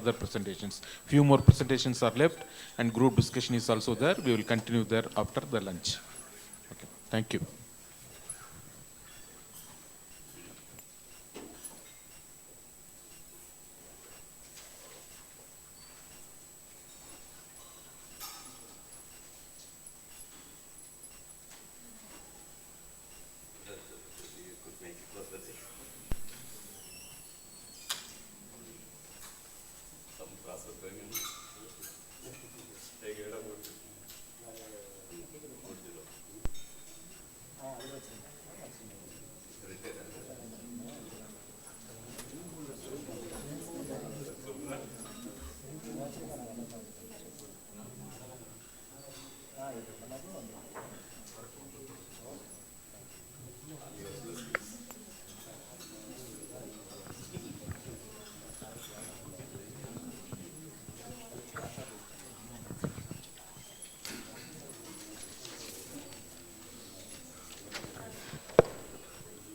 further presentations. Few more presentations are left and group discussion is also there. We will continue there after the lunch. Okay. Thank you.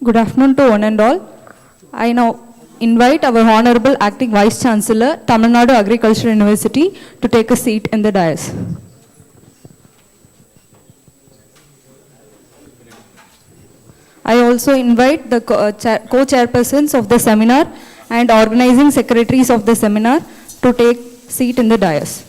Good afternoon to one and all. I now invite our Honorable Acting Vice Chancellor, Tamil Nadu Agricultural University, to take a seat in the dais. I also invite the co-chairpersons of the seminar and organizing secretaries of the seminar to take seat in the dais.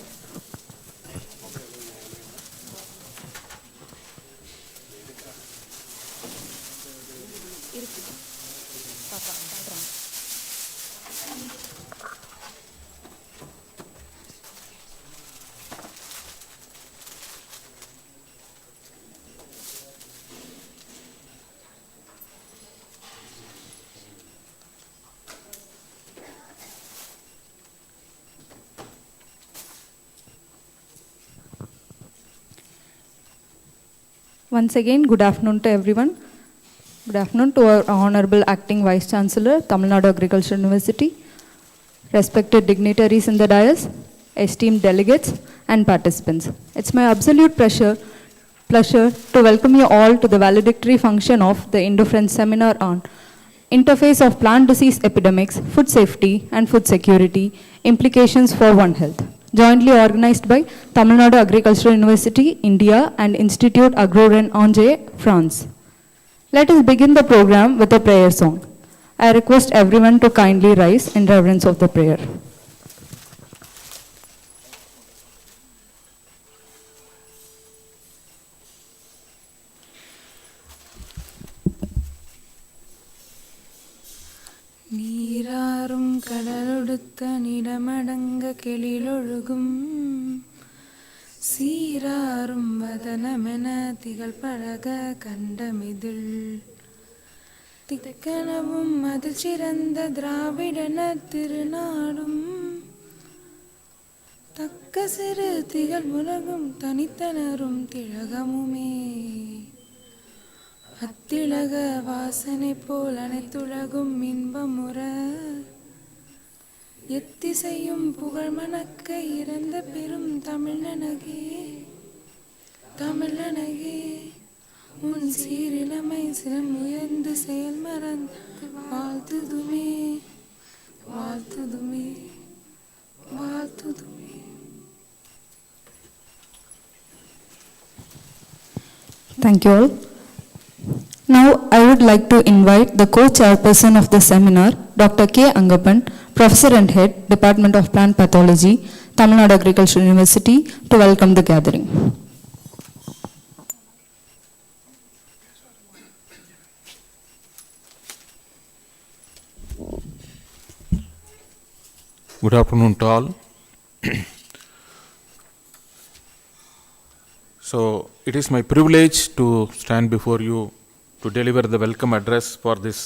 Once again, good afternoon to everyone. Good afternoon to our Honorable Acting Vice Chancellor, Tamil Nadu Agricultural University, respected dignitaries in the dais, esteemed delegates and participants. It's my absolute pleasure to welcome you all to the valedictory function of the Indo French seminar on Interface of Plant Disease Epidemics, Food Safety and Food Security, Implications for One Health, jointly organized by Tamil Nadu Agricultural University, India and Institut Agro-Angers, France. Let us begin the program with a prayer song. I request everyone to kindly rise in reverence of the prayer. நீராறும் கடலொடுத்த நிடமடங்க கெளிலொழுகும் சீராறும் வதனமென திகழ்பழக கண்டமிதில் திக்கனவும் அதில் சிறந்த திராவிடன திருநாடும் தக்க சிறு திகழ் உலகும் தனித்தனரும் திலகமுமே அத்திலக வாசனை போல் அனைத்துலகும் இன்பமுற எத்திசையும் புகழ் மணக்க இறந்த பெரும் தமிழனகே உன் சீரிழமை சிலம் உயர்ந்து செயல் மறந்து வாழ்த்துதுமே. Thank you all. Now, I would like to invite the co-chairperson of the seminar, Dr. K. Angappan, Professor and Head, Department of Plant Pathology, Tamil Nadu Agricultural University, to welcome the gathering. Good afternoon to all. So, it is my privilege to stand before you to deliver the welcome address for this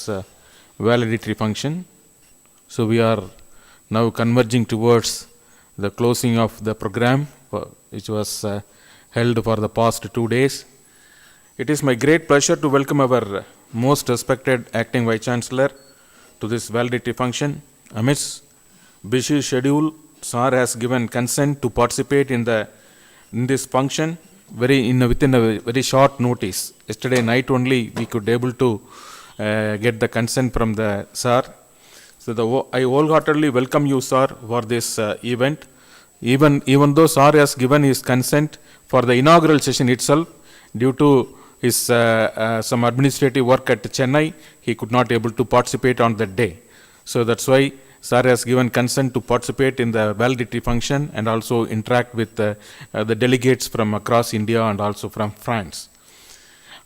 valedictory function. So, we are now converging towards the closing of the program which was held for the past 2 days. It is my great pleasure to welcome our most respected Acting Vice Chancellor to this valedictory function. Amidst busy schedule, Sir has given consent to participate in this function within a very short notice. Yesterday night only we could able to get the consent from the Sir. So I wholeheartedly welcome you, sir, for this event. Even though sir has given his consent for the inaugural session itself, due to his some administrative work at Chennai, he could not able to participate on that day. So that's why sir has given consent to participate in the valedictory function and also interact with the delegates from across India and also from France.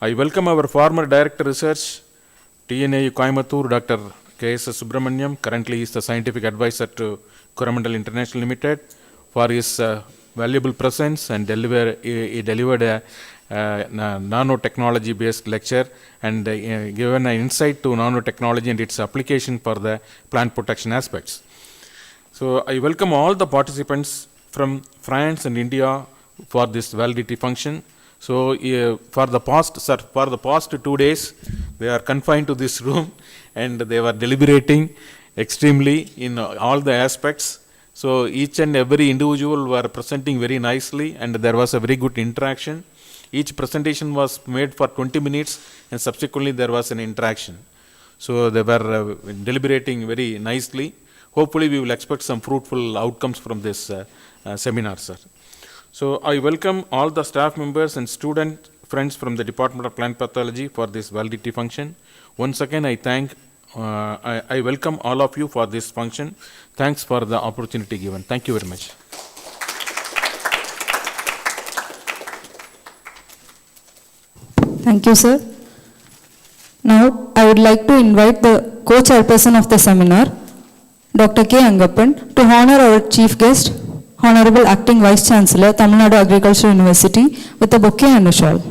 I welcome our former Director Research, TNAU Coimbatore, Dr. K.S. Subramaniam. Currently he is the Scientific Advisor to Coromandel International Limited, for his valuable presence, and he delivered a nanotechnology based lecture and given an insight to nanotechnology and its application for the plant protection aspects. So I welcome all the participants from France and India for this valedictory function. So for the past 2 days, they are confined to this room and they were deliberating extremely in all the aspects. So each and every individual were presenting very nicely, and there was a very good interaction. Each presentation was made for 20 minutes and subsequently there was an interaction. So they were deliberating very nicely. Hopefully we will expect some fruitful outcomes from this seminar, sir. So I welcome all the staff members and student friends from the Department of Plant Pathology for this valedictory function. Once again I welcome all of you for this function. Thanks for the opportunity given. Thank you very much. Thank you, sir. Now, I would like to invite the co-chairperson of the seminar, Dr. K. Angappan, to honor our chief guest, Honorable Acting Vice Chancellor, Tamil Nadu Agricultural University, with a bouquet and a shawl.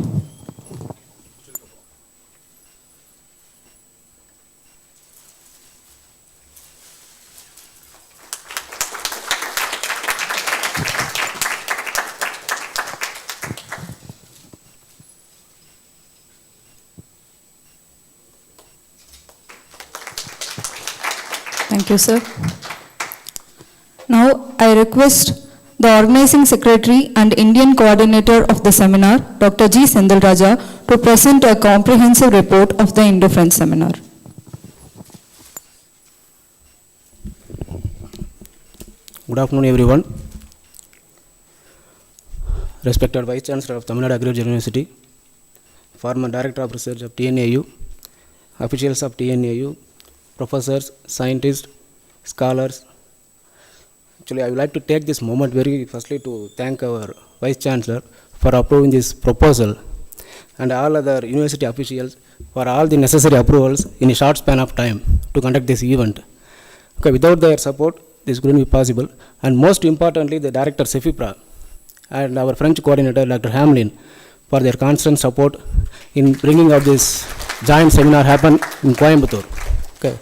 Thank you, sir. Now, I request the Organizing Secretary and Indian Coordinator of the seminar, Dr. G. Sendil Raja, to present a comprehensive report of the Indo-French seminar. Good afternoon, everyone. Respected Vice Chancellor of Tamil Nadu Agricultural University, former Director of Research of TNAU, officials of TNAU, professors, scientists, scholars. Actually, I would like to take this moment very firstly to thank our Vice Chancellor for approving this proposal and all other university officials for all the necessary approvals in a short span of time to conduct this event. Okay, without their support, this couldn't be possible. And most importantly, the Director Sefipra and our French coordinator, Dr. Hamlin, for their constant support in bringing out this giant seminar happen in Coimbatore. Okay.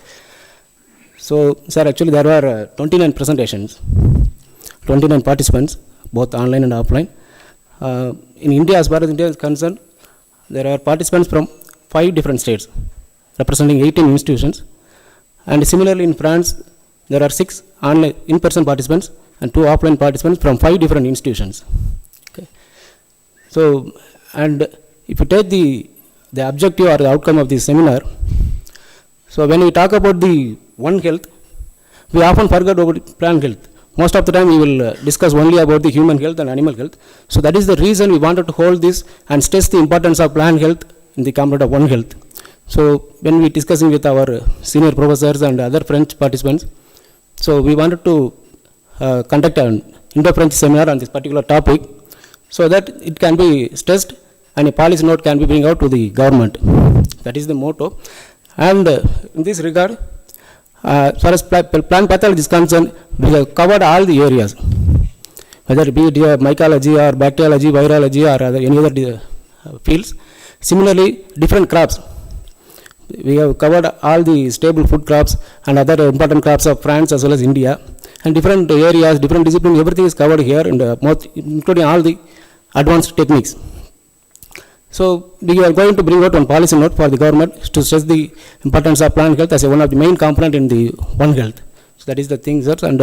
So, sir, actually there were 29 presentations, 29 participants, both online and offline. In India, as far as India is concerned, there are participants from 5 different states, representing 18 institutions. And similarly in France, there are 6 online in-person participants and 2 offline participants from 5 different institutions. Okay. So, and if you take the objective or the outcome of this seminar, so when we talk about the One Health, we often forget about plant health. Most of the time we will discuss only about the human health and animal health. So that is the reason we wanted to hold this and stress the importance of plant health in the component of One Health. So when we discussing with our senior professors and other French participants, so we wanted to conduct an Indo-French seminar on this particular topic so that it can be stressed and a policy note can be bring out to the government. That is the motto. And in this regard, as far as plant pathology is concerned, we have covered all the areas, whether it be mycology or bacteriology, virology or any other fields. Similarly, different crops. We have covered all the stable food crops and other important crops of France as well as India. And different areas, different disciplines, everything is covered here, and including all the advanced techniques. So we are going to bring out one policy note for the government to stress the importance of plant health as one of the main component in the One Health. So that is the thing, sir. And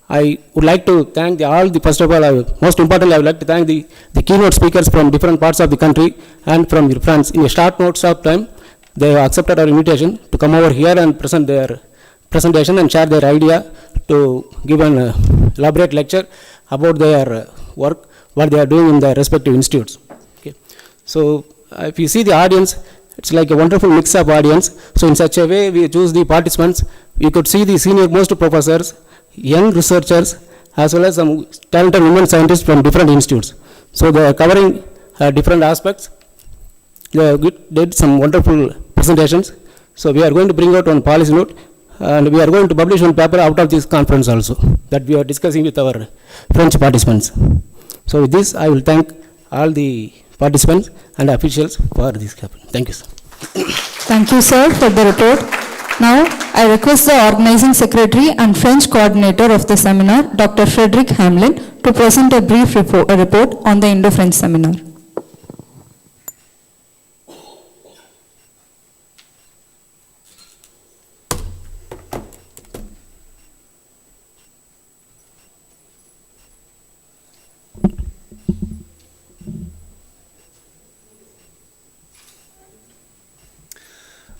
I would like to thank first of all, most importantly, I would like to thank the keynote speakers from different parts of the country and from France. In a short notes of time, they have accepted our invitation to come over here and present their presentation and share their idea to give an elaborate lecture about their work, what they are doing in their respective institutes. Okay. So if you see the audience, it's like a wonderful mix of audience. So in such a way, we choose the participants. You could see the senior most professors, young researchers, as well as some talented women scientists from different institutes. So they are covering different aspects. They did some wonderful presentations. So we are going to bring out one policy note, and we are going to publish one paper out of this conference also, that we are discussing with our French participants. So with this, I will thank all the participants and officials for this happening. Thank you, sir. Thank you, sir, for the report. Now, I request the organizing secretary and French coordinator of the seminar, Dr. Frederick Hamlin, to present a brief report on the Indo-French seminar.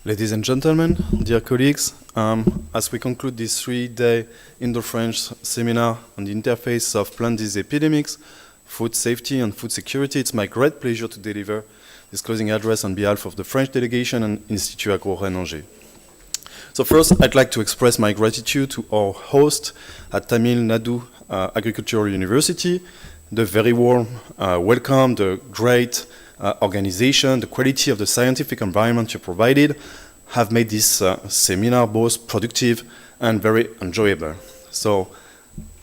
Ladies and gentlemen, dear colleagues, as we conclude this 3-day Indo-French seminar on the interface of plant disease epidemics, food safety and food security, it's my great pleasure to deliver this closing address on behalf of the French delegation and Institut Agro-Rennes-Angers. So first, I'd like to express my gratitude to our host at Tamil Nadu Agricultural University, the very warm welcome, the great organization, the quality of the scientific environment you provided have made this seminar both productive and very enjoyable. So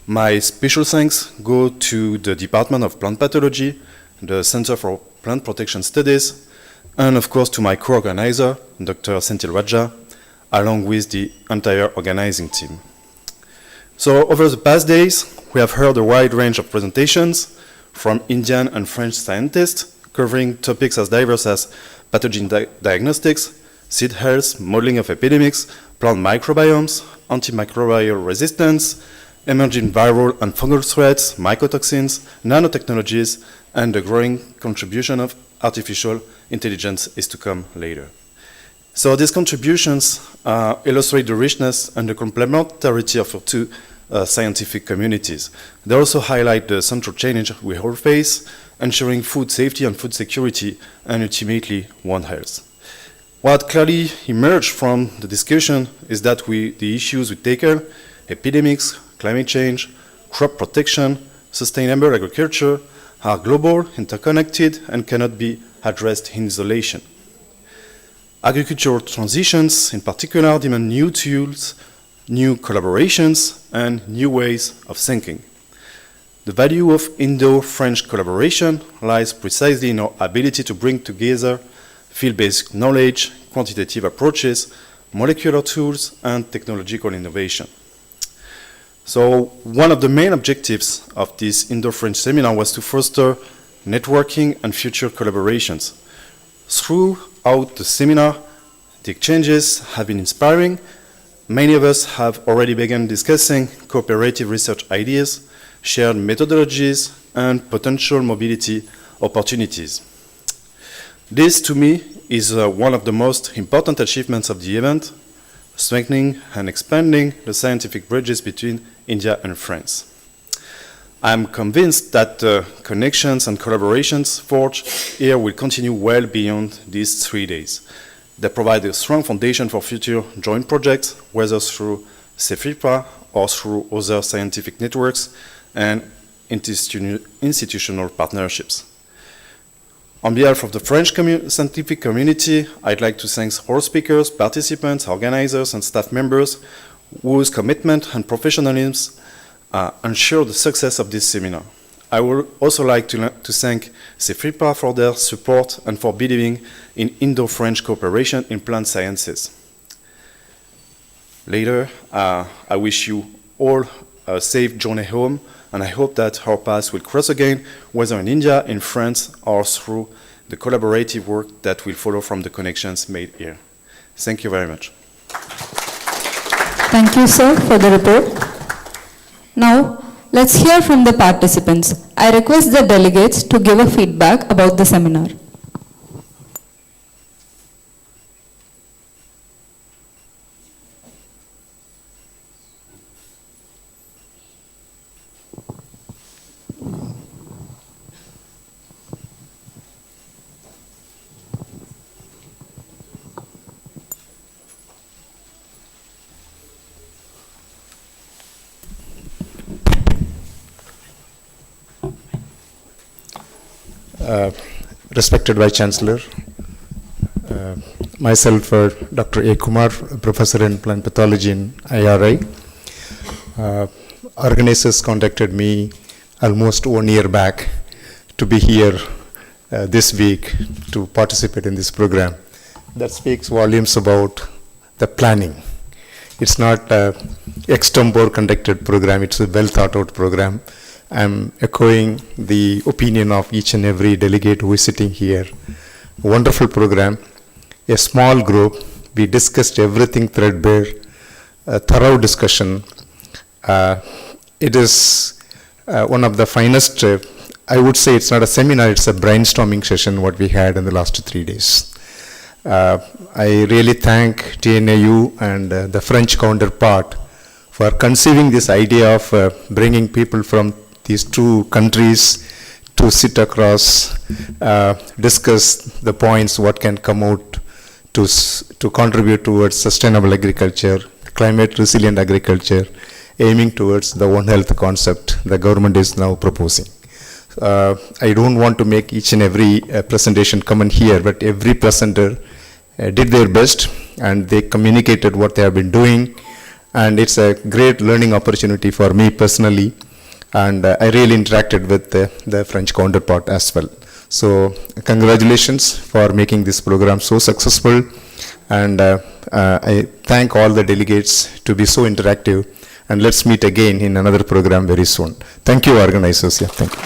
my special thanks go to the Department of Plant Pathology, the Center for Plant Protection Studies, and of course to my co-organizer, Dr. Senthil Raja, along with the entire organizing team. So over the past days, we have heard a wide range of presentations from Indian and French scientists covering topics as diverse as pathogen diagnostics, seed health, modeling of epidemics, plant microbiomes, antimicrobial resistance, emerging viral and fungal threats, mycotoxins, nanotechnologies, and the growing contribution of artificial intelligence is to come later. So these contributions illustrate the richness and the complementarity of our two scientific communities. They also highlight the central challenge we all face, ensuring food safety and food security, and ultimately One Health. What clearly emerged from the discussion is that the issues we tackle, epidemics, climate change, crop protection, sustainable agriculture, are global, interconnected, and cannot be addressed in isolation. Agricultural transitions, in particular, demand new tools, new collaborations, and new ways of thinking. The value of Indo-French collaboration lies precisely in our ability to bring together field-based knowledge, quantitative approaches, molecular tools, and technological innovation. So one of the main objectives of this Indo-French seminar was to foster networking and future collaborations. Throughout the seminar, the exchanges have been inspiring. Many of us have already begun discussing cooperative research ideas, shared methodologies, and potential mobility opportunities. This, to me, is one of the most important achievements of the event, strengthening and expanding the scientific bridges between India and France. I am convinced that connections and collaborations forged here will continue well beyond these 3 days. They provide a strong foundation for future joint projects, whether through CEFIPRA or through other scientific networks and institutional partnerships. On behalf of the French scientific community, I'd like to thank all speakers, participants, organizers, and staff members whose commitment and professionalism ensure the success of this seminar. I would also like to thank CEFIPRA for their support and for believing in Indo-French cooperation in plant sciences. Later, I wish you all a safe journey home, and I hope that our paths will cross again, whether in India, in France, or through the collaborative work that will follow from the connections made here. Thank you very much. Thank you, sir, for the report. Now, let's hear from the participants. I request the delegates to give a feedback about the seminar. Respected Vice Chancellor, myself, Dr. A. Kumar, Professor in Plant Pathology in IRI. Organizers contacted me almost 1 year back to be here this week to participate in this program. That speaks volumes about the planning. It's not an extempore conducted program, it's a well thought out program. I'm echoing the opinion of each and every delegate who is sitting here. Wonderful program, a small group, we discussed everything threadbare, a thorough discussion. It is one of the finest, I would say it's not a seminar, it's a brainstorming session what we had in the last 3 days. I really thank TNAU and the French counterpart for conceiving this idea of bringing people from these two countries to sit across, discuss the points, what can come out to contribute towards sustainable agriculture, climate resilient agriculture, aiming towards the One Health concept the government is now proposing. I don't want to make each and every presentation common here, but every presenter did their best and they communicated what they have been doing, and it's a great learning opportunity for me personally, and I really interacted with the French counterpart as well. So congratulations for making this program so successful, and I thank all the delegates to be so interactive, and let's meet again in another program very soon. Thank you, organizers. Yeah, thank you.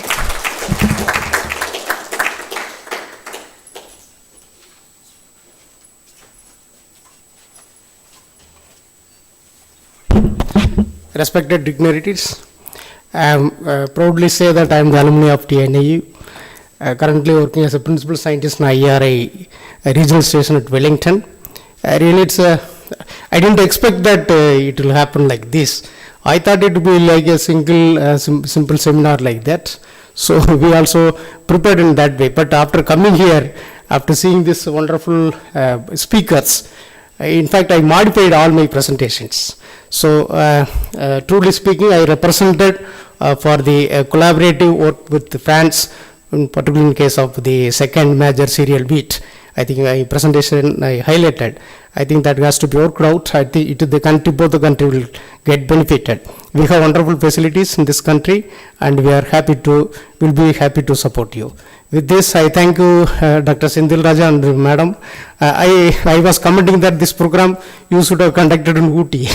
Respected dignitaries, I am proudly say that I am the alumni of TNAU, currently working as a principal scientist in IRI regional station at Wellington. Really, I didn't expect that it will happen like this. I thought it would be like a simple seminar like that. So we also prepared in that way. But after coming here, after seeing this wonderful speakers, in fact, I modified all my presentations. So, truly speaking, I represented for the collaborative work with France, in particular in case of the second major cereal wheat. I think my presentation I highlighted. I think that has to be worked out. I think both the country will get benefited. We have wonderful facilities in this country, and will be happy to support you. With this, I thank you, Dr. Sindhil Raja and Madam. I was commenting that this program you should have conducted in Ooty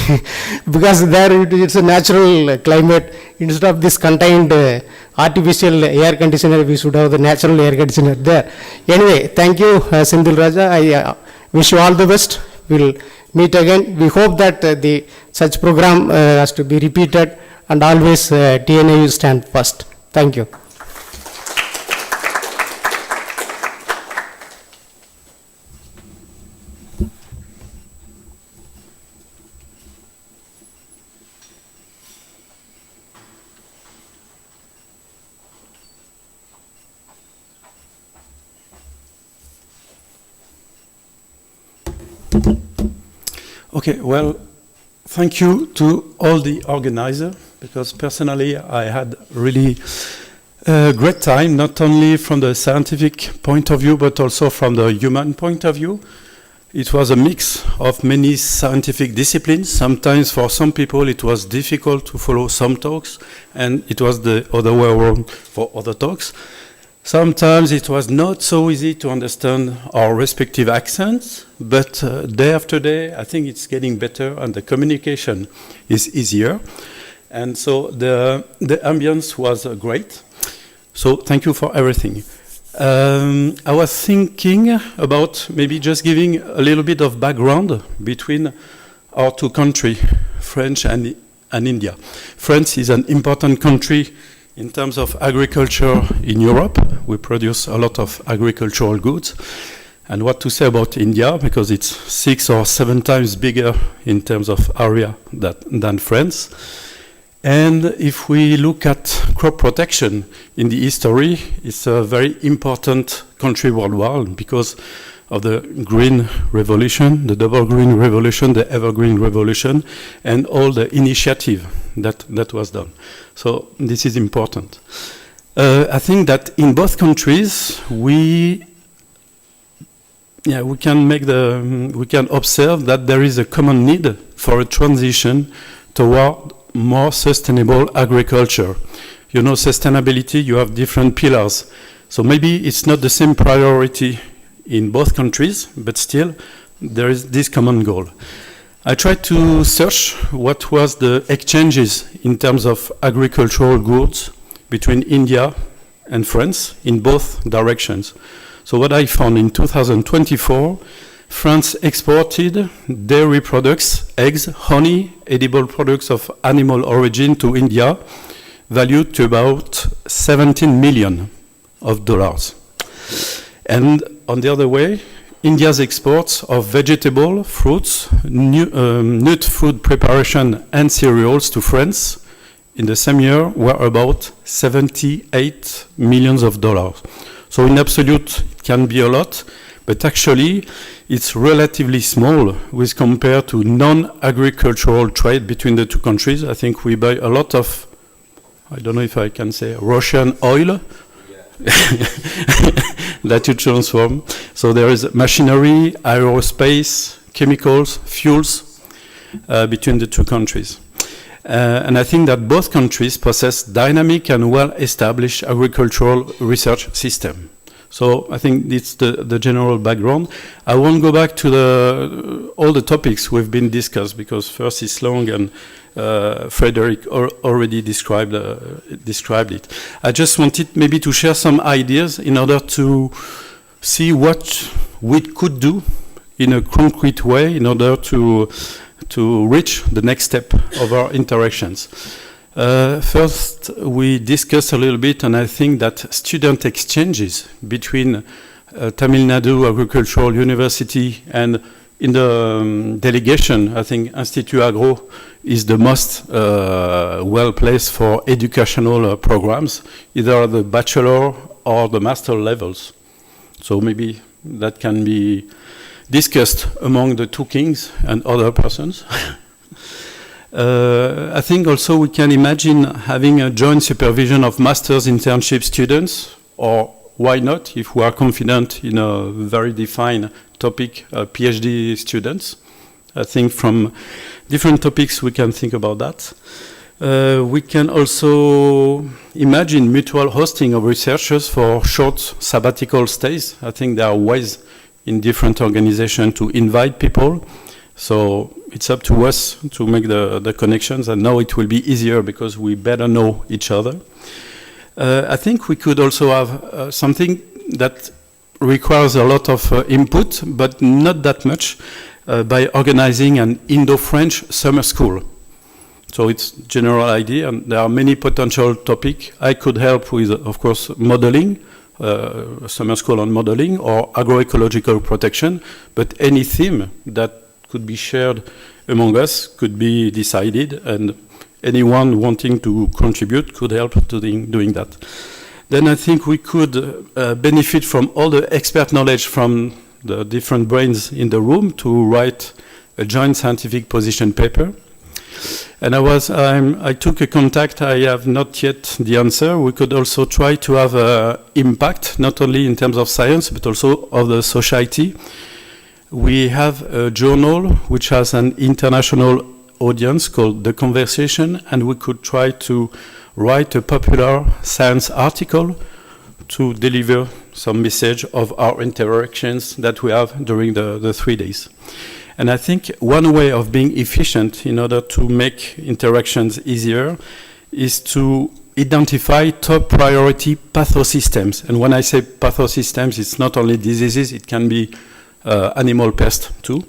because there it's a natural climate. Instead of this contained artificial air conditioner, we should have the natural air conditioner there. Anyway, thank you, Sindhil Raja. I wish you all the best. We'll meet again. We hope that such program has to be repeated, and always TNAU stand first. Thank you. Okay, well, thank you to all the organizers, because personally I had really a great time, not only from the scientific point of view, but also from the human point of view. It was a mix of many scientific disciplines. Sometimes for some people it was difficult to follow some talks, and it was the other way around for other talks. Sometimes it was not so easy to understand our respective accents, but day after day, I think it's getting better and the communication is easier. And so the ambience was great. So thank you for everything. I was thinking about maybe just giving a little bit of background between our two countries, French and India. France is an important country in terms of agriculture in Europe. We produce a lot of agricultural goods. And what to say about India, because it's 6 or 7 times bigger in terms of area than France. And if we look at crop protection in the history, it's a very important country worldwide because of the Green Revolution, the Double Green Revolution, the Evergreen Revolution, and all the initiative that was done. So this is important. I think that in both countries we can observe that there is a common need for a transition toward more sustainable agriculture. You know, sustainability, you have different pillars. So maybe it's not the same priority in both countries, but still there is this common goal. I tried to search what was the exchanges in terms of agricultural goods between India and France in both directions. So what I found in 2024, France exported dairy products, eggs, honey, edible products of animal origin to India, valued to about $17 million. And on the other way, India's exports of vegetable, fruits, nut food preparation and cereals to France in the same year were about $78 million. So in absolute, it can be a lot, but actually it's relatively small with compared to non-agricultural trade between the two countries. I think we buy a lot of, I don't know if I can say, Russian oil that you transform. So there is machinery, aerospace, chemicals, fuels between the two countries. And I think that both countries possess dynamic and well-established agricultural research system. So I think it's the general background. I won't go back to all the topics we've been discussed because first it's long and Frederick already described it. I just wanted maybe to share some ideas in order to see what we could do in a concrete way in order to reach the next step of our interactions. First, we discussed a little bit, and I think that student exchanges between Tamil Nadu Agricultural University and in the delegation, I think Institut Agro is the most well-placed for educational programs, either at the bachelor or the master levels. So maybe that can be discussed among the two kings and other persons. I think also we can imagine having a joint supervision of master's internship students, or why not, if we are confident in a very defined topic, PhD students. I think from different topics we can think about that. We can also imagine mutual hosting of researchers for short sabbatical stays. I think there are ways in different organizations to invite people. So it's up to us to make the connections, and now it will be easier because we better know each other. I think we could also have something that requires a lot of input, but not that much, by organizing an Indo-French summer school. So it's general idea, and there are many potential topics. I could help with, of course, modeling, a summer school on modeling, or agroecological protection, but any theme that could be shared among us could be decided, and anyone wanting to contribute could help to doing that. Then I think we could benefit from all the expert knowledge from the different brains in the room to write a joint scientific position paper. And I took a contact. I have not yet the answer. We could also try to have an impact, not only in terms of science, but also of the society. We have a journal which has an international audience called The Conversation, and we could try to write a popular science article to deliver some message of our interactions that we have during the 3 days. And I think one way of being efficient in order to make interactions easier is to identify top priority pathosystems. And when I say pathosystems, it's not only diseases, it can be animal pests too.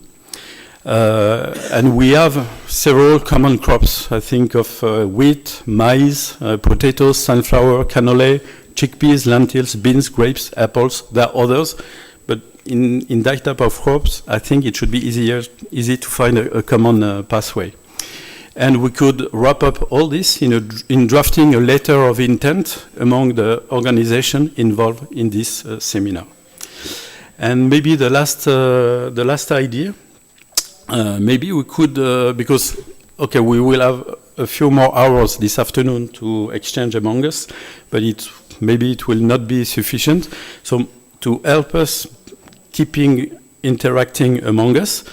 And we have several common crops. I think of wheat, maize, potatoes, sunflower, cannoli, chickpeas, lentils, beans, grapes, apples. There are others, but in that type of crops, I think it should be easy to find a common pathway. And we could wrap up all this in drafting a letter of intent among the organization involved in this seminar. And maybe the last idea, maybe we could, because, we will have a few more hours this afternoon to exchange among us, but it maybe it will not be sufficient. So to help us keeping interacting among us,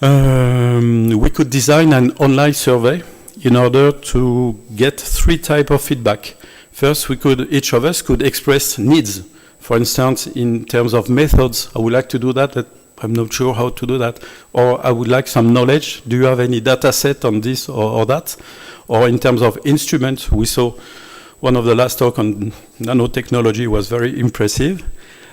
we could design an online survey in order to get 3 types of feedback. First, each of us could express needs. For instance, in terms of methods, I would like to do that, but I'm not sure how to do that. Or I would like some knowledge. Do you have any data set on this or that? Or in terms of instruments, we saw one of the last talk on nanotechnology was very impressive.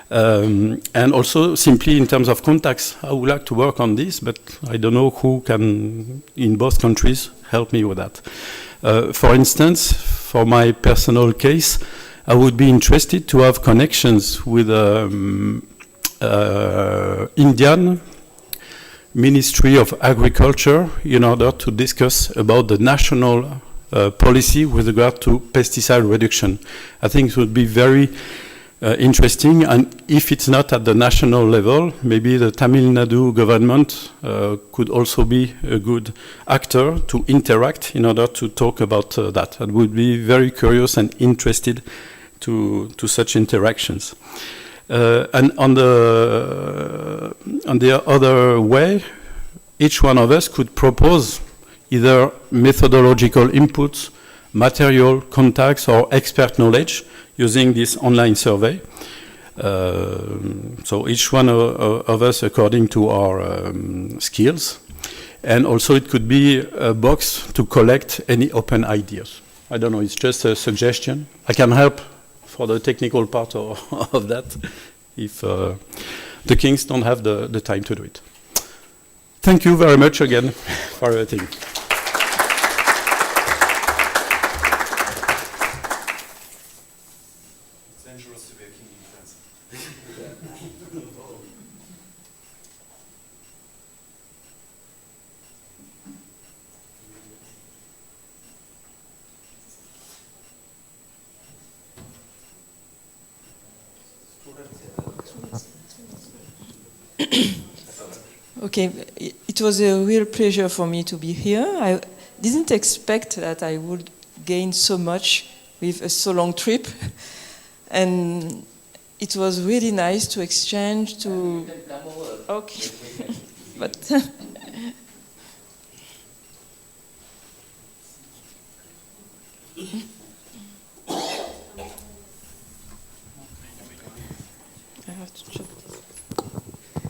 And also simply in terms of contacts, I would like to work on this, but I don't know who can, in both countries, help me with that. For instance, for my personal case, I would be interested to have connections with Indian Ministry of Agriculture in order to discuss about the national policy with regard to pesticide reduction. I think it would be very interesting, and if it's not at the national level, maybe the Tamil Nadu government could also be a good actor to interact in order to talk about that. I would be very curious and interested to such interactions. And on the other way, each one of us could propose either methodological inputs, material, contacts, or expert knowledge using this online survey. So each one of us according to our skills. And also it could be a box to collect any open ideas. I don't know, it's just a suggestion. I can help for the technical part of that if the Kings don't have the time to do it. Thank you very much again for everything. Okay, it was a real pleasure for me to be here. I didn't expect that I would gain so much with a so long trip, and it was really nice to exchange to. Okay, but. I have to check.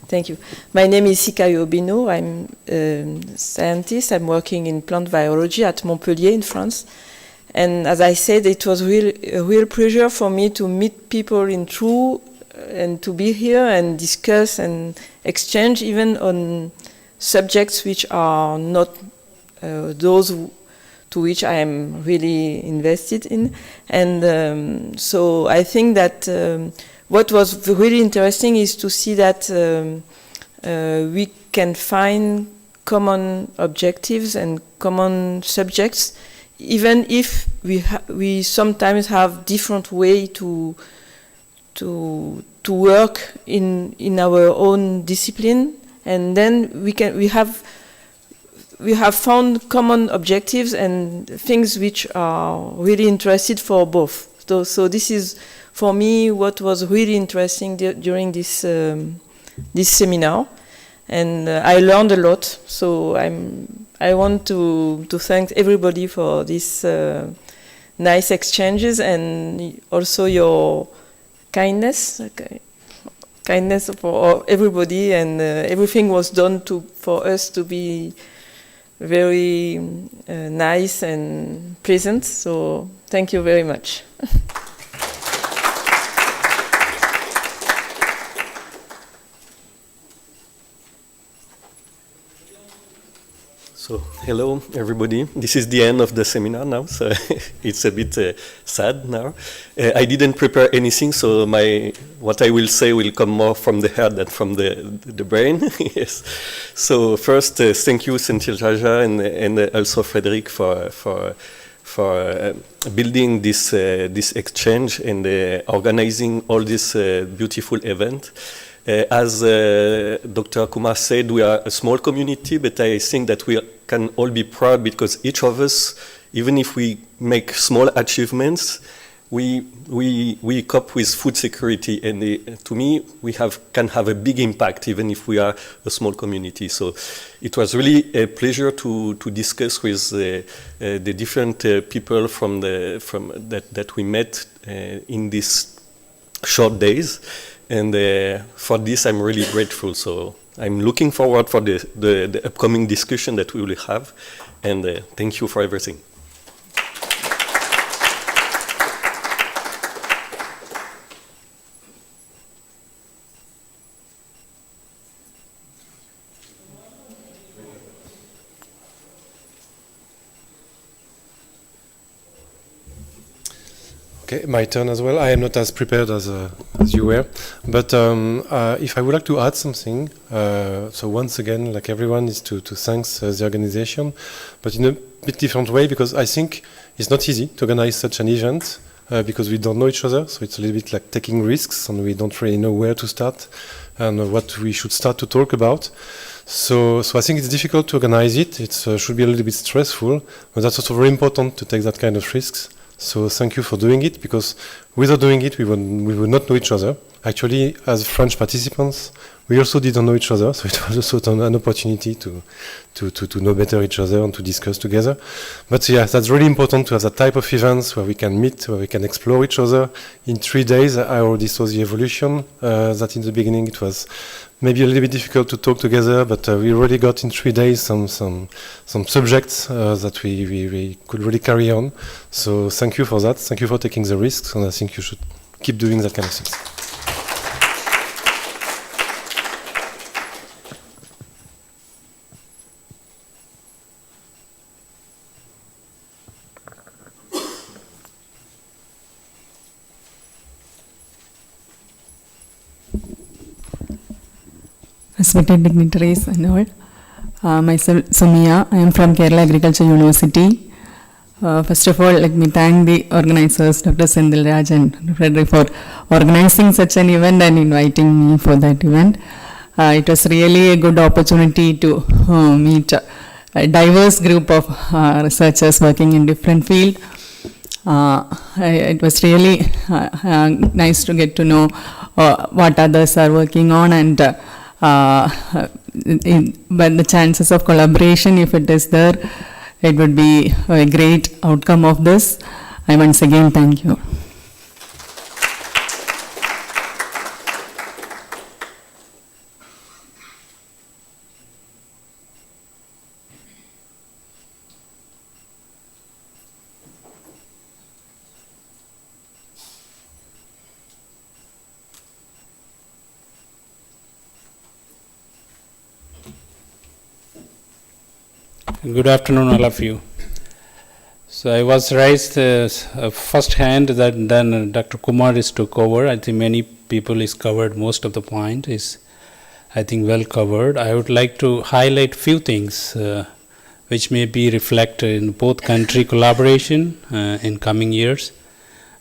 Thank you. My name is Sikayo Obino. I'm a scientist. I'm working in plant biology at Montpellier in France. And as I said, it was a real pleasure for me to meet people in true and to be here and discuss and exchange even on subjects which are not those to which I am really invested in. And so I think that what was really interesting is to see that we can find common objectives and common subjects, even if we sometimes have different way to work in our own discipline, and then we have found common objectives and things which are really interested for both. So this is, for me, what was really interesting during this seminar, and I learned a lot. So I want to thank everybody for these nice exchanges and also your kindness for everybody, and everything was done for us to be very nice and pleasant. So thank you very much. So, hello everybody. This is the end of the seminar now, so it's a bit sad now. I didn't prepare anything, so what I will say will come more from the head than from the brain. Yes. So first, thank you, Santil-Raja, and also Frederic for building this exchange and organizing all this beautiful event. As Dr. Kumar said, we are a small community, but I think that we can all be proud because each of us, even if we make small achievements, we cope with food security, and to me, we can have a big impact even if we are a small community. So it was really a pleasure to discuss with the different people that we met in these short days, and for this I'm really grateful. So I'm looking forward for the upcoming discussion that we will have, and thank you for everything. Okay, my turn as well. I am not as prepared as you were, but if I would like to add something, so once again, like everyone, is to thank the organization, but in a bit different way, because I think it's not easy to organize such an event because we don't know each other, so it's a little bit like taking risks, and we don't really know where to start and what we should start to talk about. So I think it's difficult to organize it. It should be a little bit stressful, but that's also very important to take that kind of risks. So thank you for doing it, because without doing it, we would not know each other. Actually, as French participants, we also didn't know each other, so it was also an opportunity to know better each other and to discuss together. But yeah, that's really important to have that type of events where we can meet, where we can explore each other. In 3 days, I already saw the evolution, that in the beginning it was maybe a little bit difficult to talk together, but we already got in 3 days some subjects that we could really carry on. So thank you for that. Thank you for taking the risks, and I think you should keep doing that kind of things. Respected dignitaries and all, myself Soumya, I am from Kerala Agriculture University. First of all, let me thank the organizers, Dr. Sendil Raj and Dr. Frederick, for organizing such an event and inviting me for that event. It was really a good opportunity to meet a diverse group of researchers working in different fields. It was really nice to get to know what others are working on, and but the chances of collaboration, if it is there, it would be a great outcome of this. I once again thank you. Good afternoon, all of you. So I was raised first hand that then Dr. Kumar is took over. I think many people is covered, most of the point is I think well covered. I would like to highlight few things which may be reflected in both country collaboration in coming years,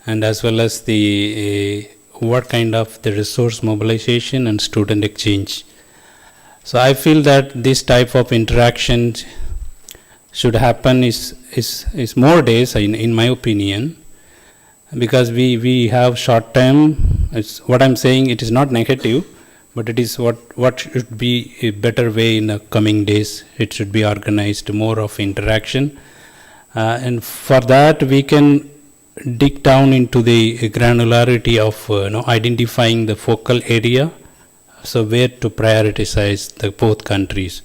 and as well as the what kind of the resource mobilization and student exchange. So I feel that this type of interaction should happen is more days in my opinion, because we have short term. It's what I'm saying, it is not negative, but it is what should be a better way in the coming days. It should be organized more of interaction, and for that we can dig down into the granularity of identifying the focal area, so where to prioritize the both countries.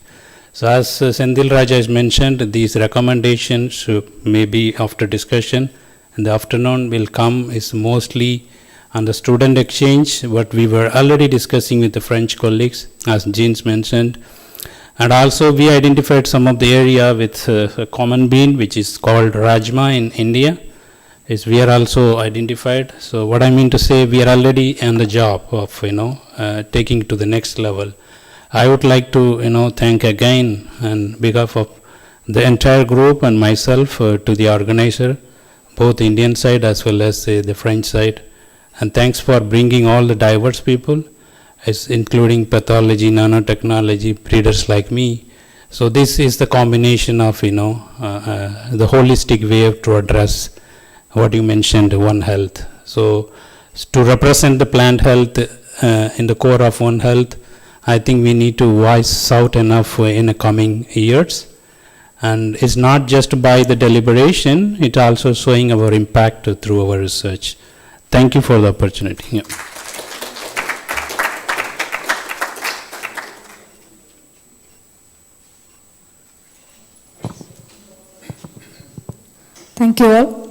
So as Sendil Raj has mentioned, these recommendations maybe after discussion in the afternoon will come is mostly on the student exchange, what we were already discussing with the French colleagues, as Jeans mentioned. And also we identified some of the area with a common bean, which is called Rajma in India, is we are also identified. So what I mean to say, we are already on the job of taking to the next level. I would like to thank again on behalf of the entire group and myself to the organizer, both Indian side as well as the French side, and thanks for bringing all the diverse people, including pathology, nanotechnology, breeders like me. So this is the combination of the holistic way to address what you mentioned, One Health. So to represent the plant health in the core of One Health, I think we need to voice out enough in the coming years. And it's not just by the deliberation, it's also showing our impact through our research. Thank you for the opportunity. Yeah. Thank you all.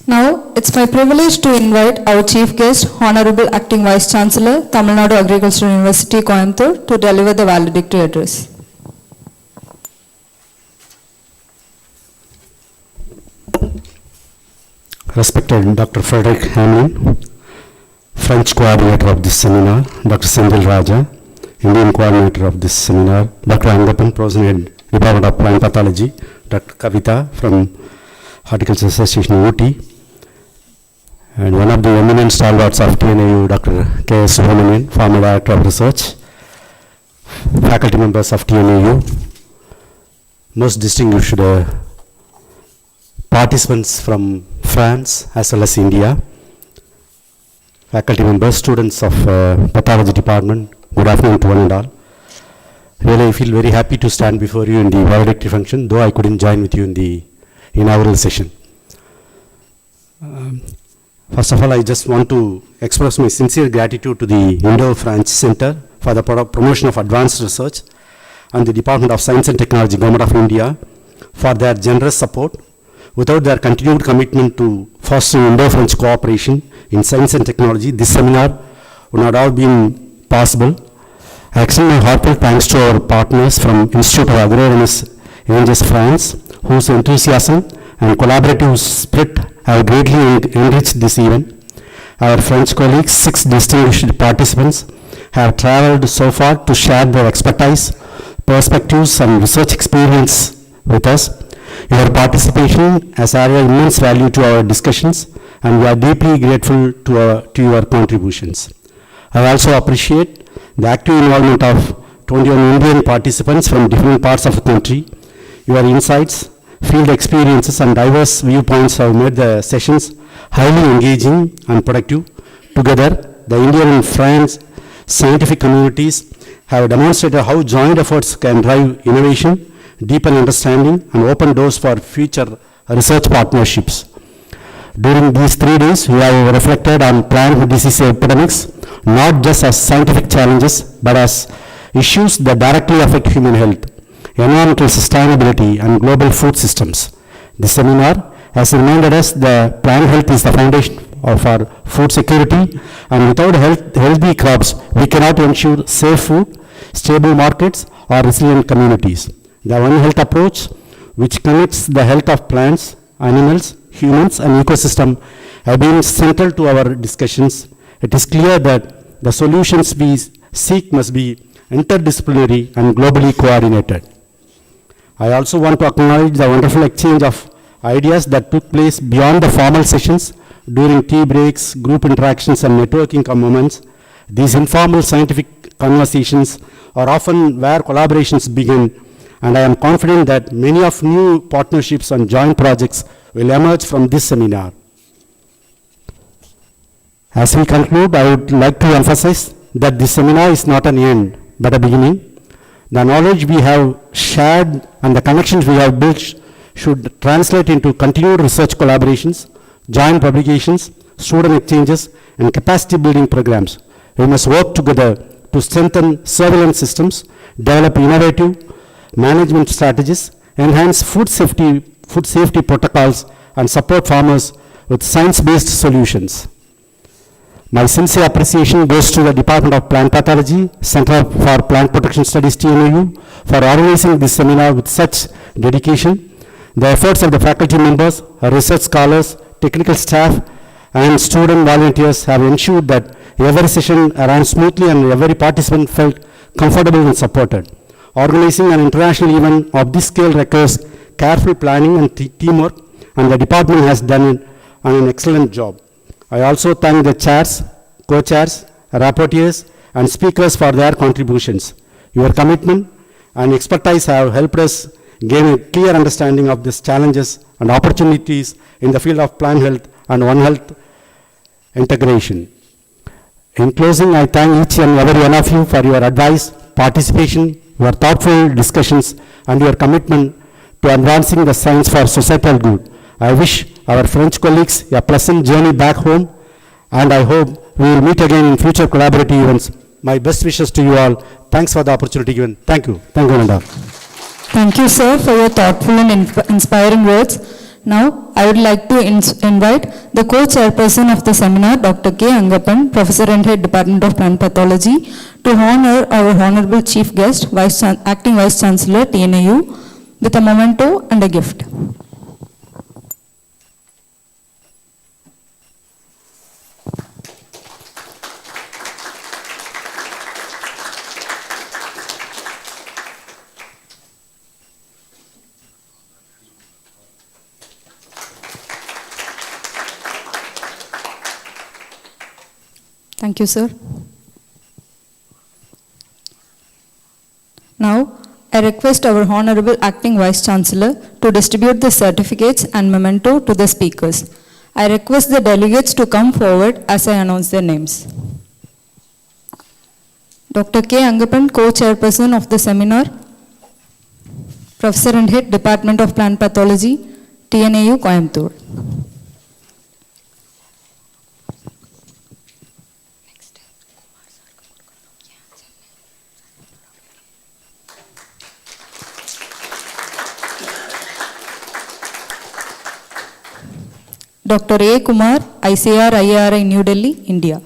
Now, it's my privilege to invite our chief guest, Honorable Acting Vice Chancellor, Tamil Nadu Agricultural University, Coimbatore, to deliver the valedictory address. Respected Dr. Frederick Hamlin, French coordinator of this seminar, Dr. Sendil Raja, Indian coordinator of this seminar, Dr. Angapan, President, Department of Plant Pathology, Dr. Kavita from Horticulture Association OT, and one of the eminent stalwarts of TNAU, Dr. K.S. Subramanian, former Director of Research, faculty members of TNAU, most distinguished participants from France as well as India, faculty members, students of pathology department, good afternoon to one and all. Really, I feel very happy to stand before you in the valedictory function, though I couldn't join with you in the inaugural session. First of all, I just want to express my sincere gratitude to the Indo-France Center for the promotion of advanced research and the Department of Science and Technology, Government of India, for their generous support. Without their continued commitment to fostering Indo-French cooperation in science and technology, this seminar would not have been possible. I extend my heartfelt thanks to our partners from Institute of Agro-Research, France, whose enthusiasm and collaborative spirit have greatly enriched this event. Our French colleagues, 6 distinguished participants, have traveled so far to share their expertise, perspectives, and research experience with us. Your participation has added immense value to our discussions, and we are deeply grateful to your contributions. I also appreciate the active involvement of 21 Indian participants from different parts of the country. Your insights, field experiences, and diverse viewpoints have made the sessions highly engaging and productive. Together, the Indian and French scientific communities have demonstrated how joint efforts can drive innovation, deepen understanding, and open doors for future research partnerships. During these 3 days, we have reflected on plant disease epidemics, not just as scientific challenges, but as issues that directly affect human health, environmental sustainability, and global food systems. This seminar has reminded us that plant health is the foundation of our food security, and without healthy crops, we cannot ensure safe food, stable markets, or resilient communities. The One Health approach, which connects the health of plants, animals, humans, and ecosystem, have been central to our discussions. It is clear that the solutions we seek must be interdisciplinary and globally coordinated. I also want to acknowledge the wonderful exchange of ideas that took place beyond the formal sessions during tea breaks, group interactions, and networking moments. These informal scientific conversations are often where collaborations begin, and I am confident that many of new partnerships and joint projects will emerge from this seminar. As we conclude, I would like to emphasize that this seminar is not an end, but a beginning. The knowledge we have shared and the connections we have built should translate into continued research collaborations, joint publications, student exchanges, and capacity building programs. We must work together to strengthen surveillance systems, develop innovative management strategies, enhance food safety protocols, and support farmers with science-based solutions. My sincere appreciation goes to the Department of Plant Pathology, Center for Plant Protection Studies, TNAU, for organizing this seminar with such dedication. The efforts of the faculty members, research scholars, technical staff, and student volunteers have ensured that every session ran smoothly and every participant felt comfortable and supported. Organizing an international event of this scale requires careful planning and teamwork, and the department has done an excellent job. I also thank the chairs, co-chairs, rapporteurs, and speakers for their contributions. Your commitment and expertise have helped us gain a clear understanding of these challenges and opportunities in the field of plant health and One Health integration. In closing, I thank each and every one of you for your advice, participation, your thoughtful discussions, and your commitment to advancing the science for societal good. I wish our French colleagues a pleasant journey back home, and I hope we will meet again in future collaborative events. My best wishes to you all. Thanks for the opportunity given. Thank you. Thank you, Nanda. Thank you, sir, for your thoughtful and inspiring words. Now, I would like to invite the co-chairperson of the seminar, Dr. K. Angappan, Professor and Head, Department of Plant Pathology, to honor our Honorable Chief Guest, Acting Vice Chancellor, TNAU, with a memento and a gift. Thank you, sir. Now, I request our Honorable Acting Vice Chancellor to distribute the certificates and memento to the speakers. I request the delegates to come forward as I announce their names. Dr. K. Angappan, Co-Chairperson of the seminar, Professor and Head, Department of Plant Pathology, TNAU, Coimbatore. Dr. A. Kumar, ICR, IARI, New Delhi, India.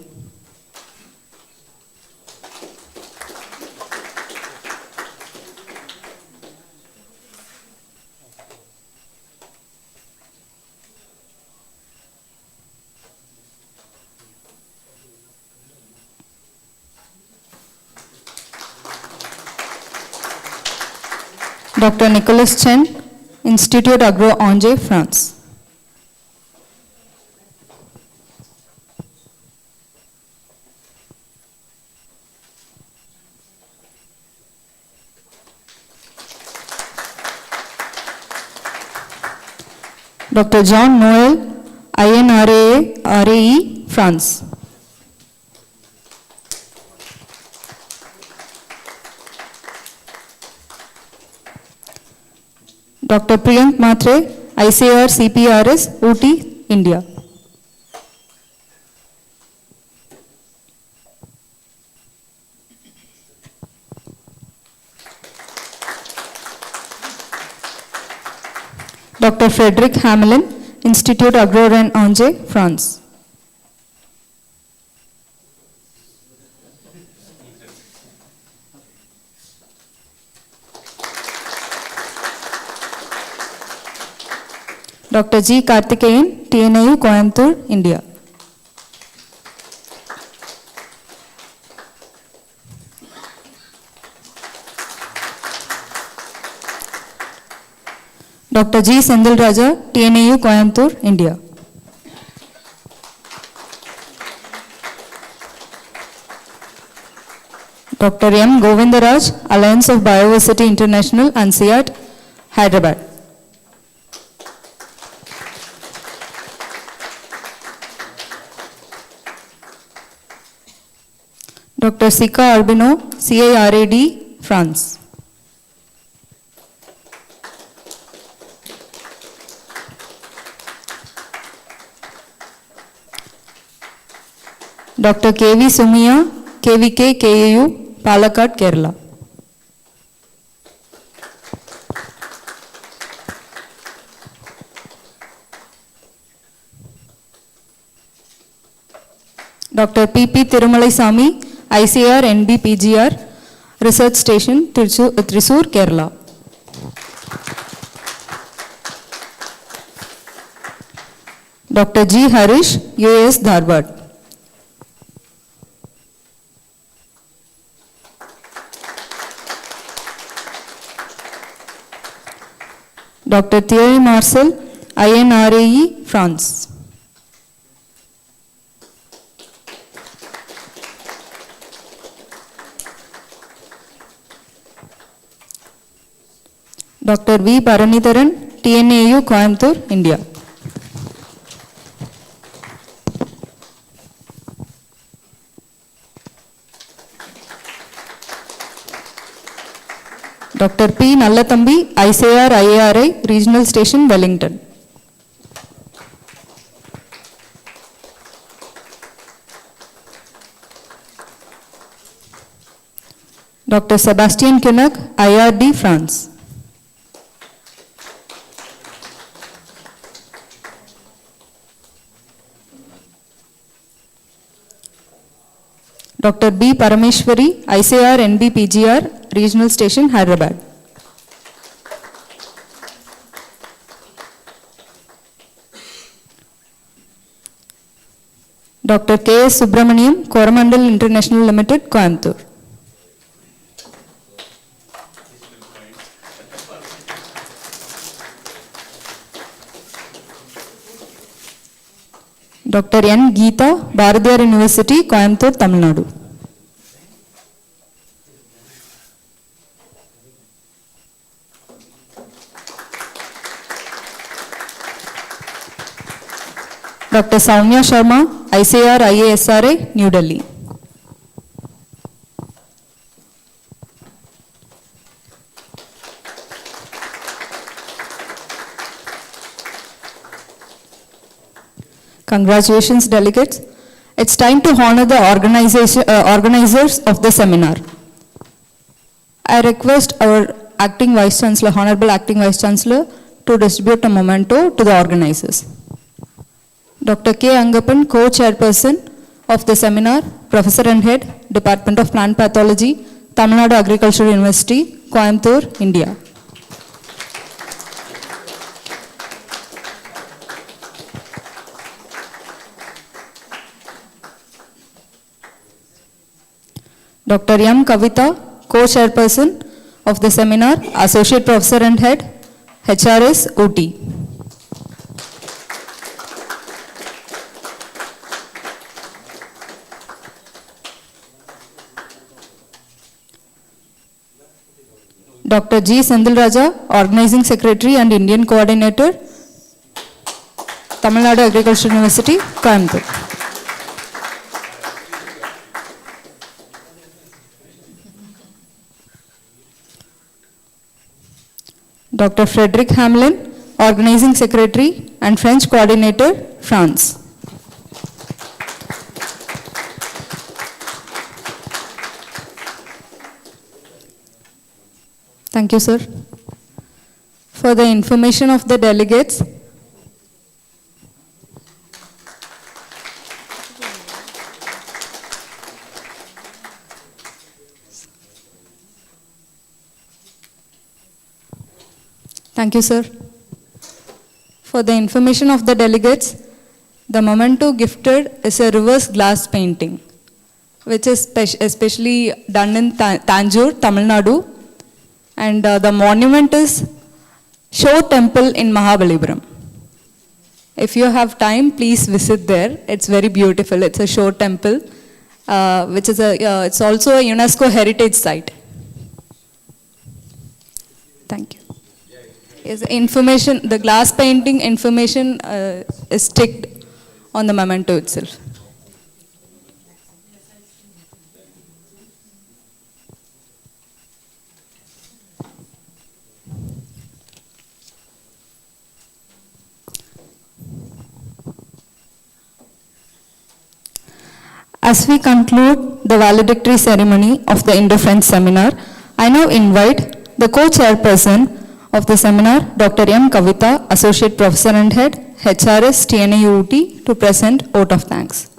Dr. Nicolas Chen, Institut Agro-Angers, France. Dr. John Noel, INRAE, RAE, France. Dr. Priyank Matre, ICAR CPRS, Ooty, India. Dr. Frederick Hamelin, Institut Agro-Angers, France. Dr. G. Karthikeyan, TNAU, Coimbatore, India. Dr. G. Sendil Raja, TNAU, Coimbatore, India. Dr. M. Govindaraj, Alliance of Biodiversity International, ANSIAT, Hyderabad. Dr. Sika Arbino, CIRAD, France. Dr. K.V. Sumia, KVK, KAU, Palakkad, Kerala. Dr. P.P. Tirumalai Sami, ICR, NBPGR, Research Station, Thrissur, Kerala. Dr. G. Harish, US, Dharwad. Dr. Thierry Marcel, INRAE, France. Dr. V. Paranitharan, TNAU, Coimbatore, India. Dr. P. Nallathambi, ICAR IARI, Regional Station, Wellington. Dr. Sebastian Kinnock, IRD, France. Dr. B. Parameshwari, ICAR NB PGR, Regional Station, Hyderabad. Dr. K. S. Subramaniam, Coromandel International Limited, Coimbatore. Dr. N. Geeta, Bharatiyar University, Coimbatore, Tamil Nadu. Dr. Soumya Sharma, ICAR IASRA, New Delhi. Congratulations, delegates. It's time to honor the organizers of the seminar. I request our Acting Vice Chancellor, Honorable Acting Vice Chancellor, to distribute a memento to the organizers. Dr. K. Angapan, Co-Chairperson of the seminar, Professor and Head, Department of Plant Pathology, Tamil Nadu Agricultural University, Coimbatore, India. Dr. M. Kavita, Co-Chairperson of the seminar, Associate Professor and Head, HRS, OT. Dr. G. Sendil Raja, Organizing Secretary and Indian Coordinator, Tamil Nadu Agricultural University, Coimbatore. Dr. Frederick Hamelin, Organizing Secretary and French Coordinator, France. Thank you, sir. For the information of the delegates, thank you, sir. For the information of the delegates, the memento gifted is a reverse glass painting, which is especially done in Tanjore, Tamil Nadu. And the monument is Show Temple in Mahabalipuram. If you have time, please visit there. It's very beautiful. It's a Show Temple, which is it's also a UNESCO heritage site. Thank you. Yes, information, the glass painting information is sticked on the memento itself. As we conclude the valedictory ceremony of the Indo-French seminar, I now invite the co-chairperson of the seminar, Dr. M. Kavita, Associate Professor and Head, HRS TNAUT, to present vote of thanks.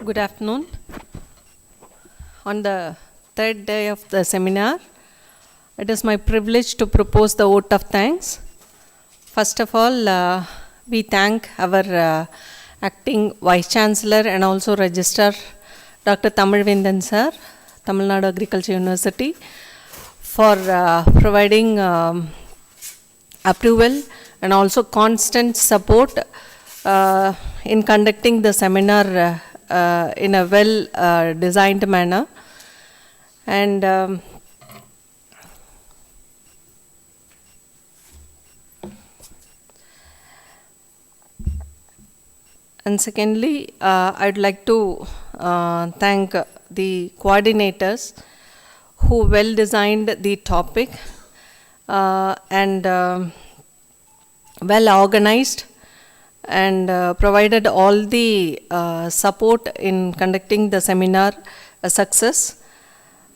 Good afternoon. On the third day of the seminar, it is my privilege to propose the vote of thanks. First of all, we thank our acting Vice Chancellor and also Registrar, Dr. Tamilvindan sir, Tamil Nadu Agricultural University, for providing approval and also constant support in conducting the seminar in a well designed manner. And And secondly, I'd like to thank the coordinators who well designed the topic and well organized and provided all the support in conducting the seminar a success.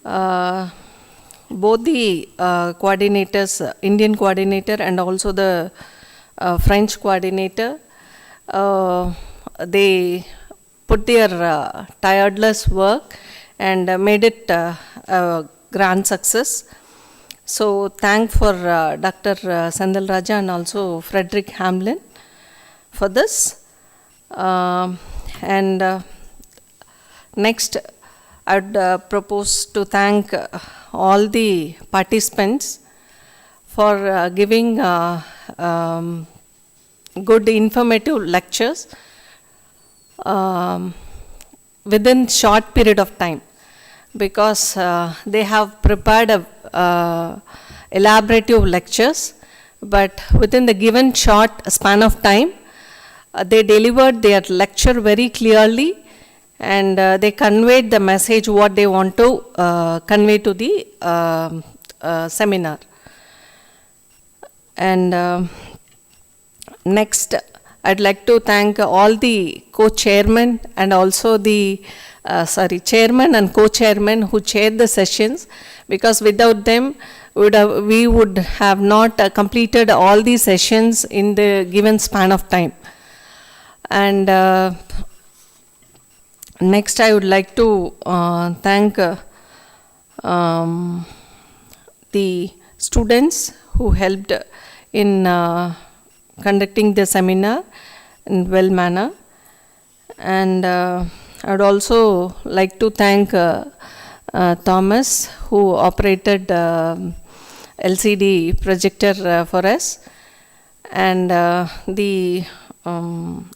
Both the coordinators, Indian coordinator and also the French coordinator, they put their tireless work and made it a grand success. So thank for Dr. Sendil Raja and also Frederick Hamlin for this. And next, I would propose to thank all the participants for giving good informative lectures within short period of time, because they have prepared elaborative lectures, but within the given short span of time, they delivered their lecture very clearly and they conveyed the message what they want to convey to the seminar. And next, I'd like to thank all the co-chairmen and also the chairman and co-chairman who chaired the sessions, because without them we would have not completed all the sessions in the given span of time. And next, I would like to thank the students who helped in conducting the seminar in well manner. And I would also like to thank Thomas, who operated LCD projector for us. And I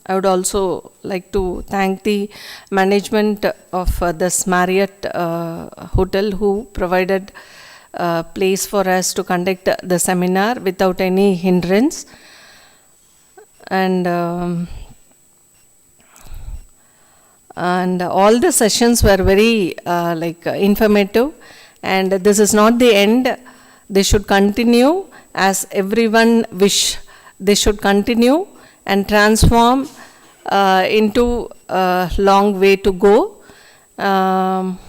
would also like to thank the management of this Marriott hotel, who provided a place for us to conduct the seminar without any hindrance. And all the sessions were very informative, and this is not the end. They should continue, as everyone wish. They should continue and transform into a long way to go. And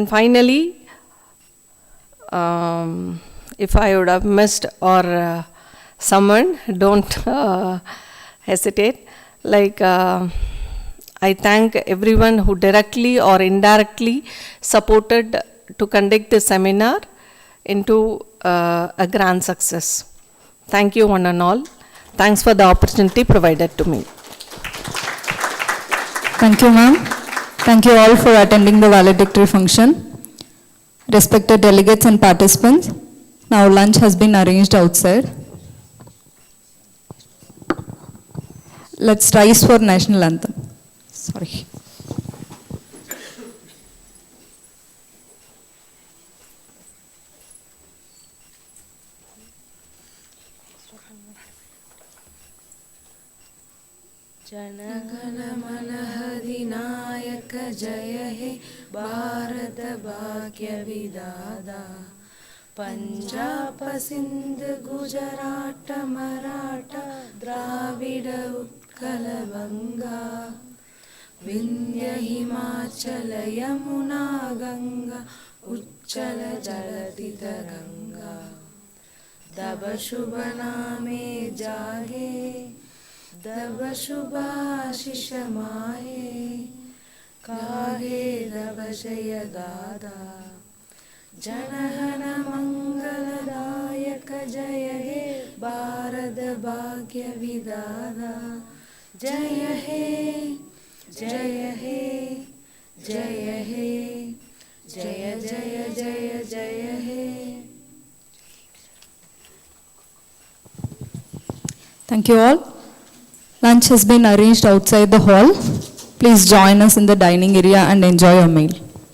finally, if I would have missed or someone, don't hesitate. I thank everyone who directly or indirectly supported to conduct the seminar into a grand success. Thank you one and all. Thanks for the opportunity provided to me. Thank you, ma'am. Thank you all for attending the valedictory function. Respected delegates and participants, now lunch has been arranged outside. Let's rise for national anthem. Sorry. जनगण मन अधिनायक जय हे भारत भाग्य विधाता पंजाब सिंध गुजरात मराठा द्राविड उत्कल बंगा विंध्य हिमाचल यमुना गंगा उच्चल जलधि तरंगा तब शुभ नामे जागे तब शुभाशिष माहे काहे तब जय दादा जनगण मंगलदायक जय हे भारत भाग्य विधाता जय हे जय हे जय हे जय जय जय जय हे. Thank you all. Lunch has been arranged outside the hall. Please join us in the dining area and enjoy your meal.